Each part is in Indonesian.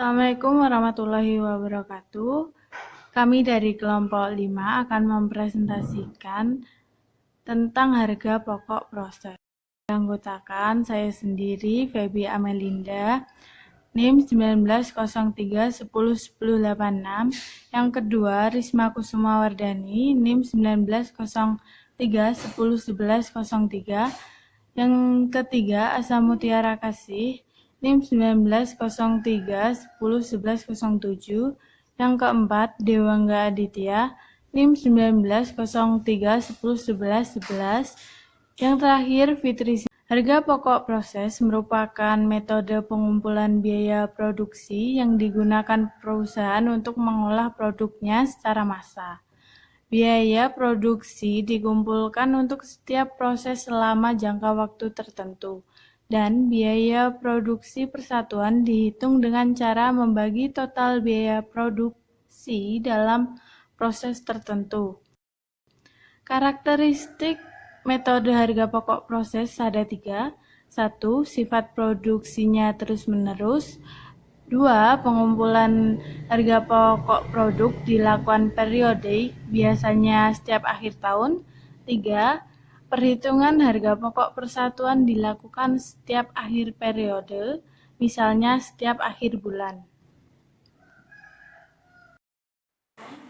Assalamualaikum warahmatullahi wabarakatuh. Kami dari kelompok 5 akan mempresentasikan tentang harga pokok proses. Dianggotakan saya sendiri, Feby Amelinda, NIM 1903101086. Yang kedua, Risma Kusuma Wardani, NIM 1903101103. Yang ketiga, Asa Mutiara Kasih, NIM 1903101107. Yang keempat, Dewangga Aditya, NIM 1903101111. Yang terakhir, Fitri. Harga pokok proses merupakan metode pengumpulan biaya produksi yang digunakan perusahaan untuk mengolah produknya secara massal. Biaya produksi dikumpulkan untuk setiap proses selama jangka waktu tertentu, dan biaya produksi persatuan dihitung dengan cara membagi total biaya produksi dalam proses tertentu. Karakteristik metode harga pokok proses ada 3. 1. Sifat produksinya terus-menerus. 2. Pengumpulan harga pokok produk dilakukan periodik, biasanya setiap akhir tahun. 3. Perhitungan harga pokok persatuan dilakukan setiap akhir periode, misalnya setiap akhir bulan.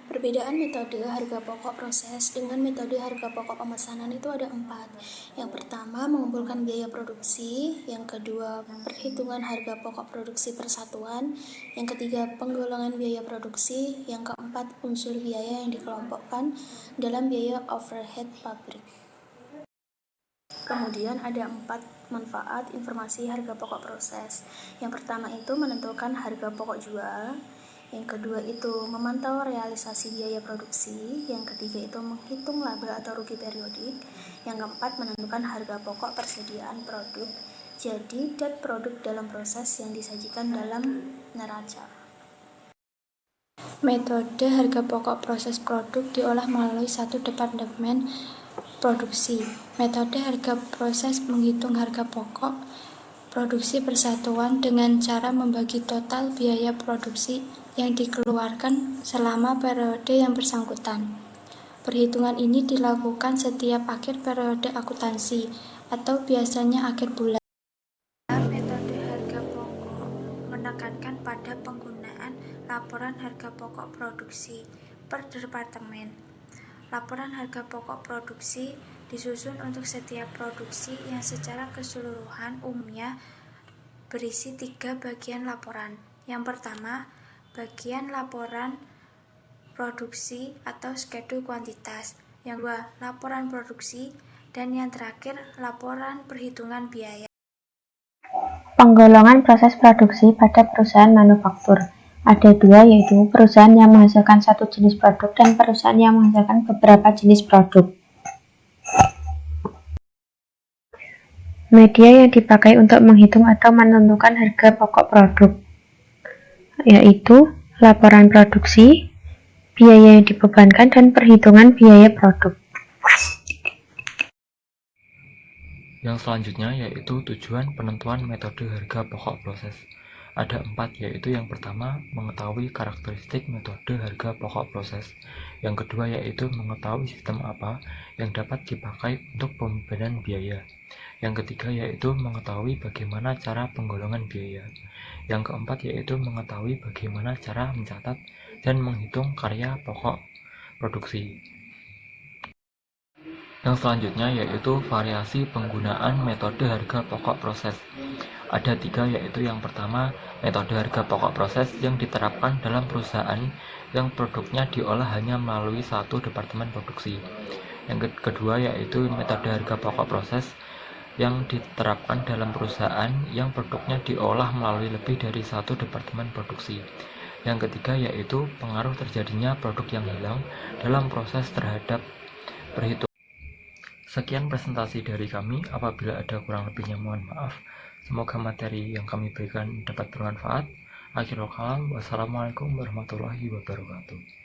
Perbedaan metode harga pokok proses dengan metode harga pokok pemesanan itu ada 4. Yang pertama, mengumpulkan biaya produksi. Yang kedua, perhitungan harga pokok produksi persatuan. Yang ketiga, penggolongan biaya produksi. Yang keempat, unsur biaya yang dikelompokkan dalam biaya overhead pabrik. Kemudian ada 4 manfaat informasi harga pokok proses. Yang pertama itu menentukan harga pokok jual. Yang kedua itu memantau realisasi biaya produksi. Yang ketiga itu menghitung laba atau rugi periodik. Yang keempat menentukan harga pokok persediaan produk. Jadi dat produk dalam proses yang disajikan dalam neraca. Metode harga pokok proses produk diolah melalui satu departemen produksi. Metode harga proses menghitung harga pokok produksi persatuan dengan cara membagi total biaya produksi yang dikeluarkan selama periode yang bersangkutan. Perhitungan ini dilakukan setiap akhir periode akuntansi atau biasanya akhir bulan. Metode harga pokok menekankan pada penggunaan laporan harga pokok produksi per departemen. Laporan harga pokok produksi disusun untuk setiap produksi yang secara keseluruhan umumnya berisi 3 bagian laporan. Yang pertama, bagian laporan produksi atau skedul kuantitas. Yang kedua, laporan produksi. Dan yang terakhir, laporan perhitungan biaya. Penggolongan proses produksi pada perusahaan manufaktur. Ada 2, yaitu perusahaan yang menghasilkan satu jenis produk dan perusahaan yang menghasilkan beberapa jenis produk. Media yang dipakai untuk menghitung atau menentukan harga pokok produk, yaitu laporan produksi, biaya yang dibebankan, dan perhitungan biaya produk. Yang selanjutnya yaitu tujuan penentuan metode harga pokok proses. Ada 4, yaitu yang pertama, mengetahui karakteristik metode harga pokok proses. Yang kedua yaitu mengetahui sistem apa yang dapat dipakai untuk pembebanan biaya. Yang ketiga yaitu mengetahui bagaimana cara penggolongan biaya. Yang keempat yaitu mengetahui bagaimana cara mencatat dan menghitung karya pokok produksi. Yang selanjutnya yaitu variasi penggunaan metode harga pokok proses. Ada 3, yaitu yang pertama, metode harga pokok proses yang diterapkan dalam perusahaan yang produknya diolah hanya melalui satu departemen produksi. Yang kedua yaitu metode harga pokok proses yang diterapkan dalam perusahaan yang produknya diolah melalui lebih dari satu departemen produksi. Yang ketiga yaitu pengaruh terjadinya produk yang hilang dalam proses terhadap perhitungan. Sekian presentasi dari kami. Apabila ada kurang lebihnya mohon maaf. Semoga materi yang kami berikan dapat bermanfaat. Akhirul kalam, wassalamualaikum warahmatullahi wabarakatuh.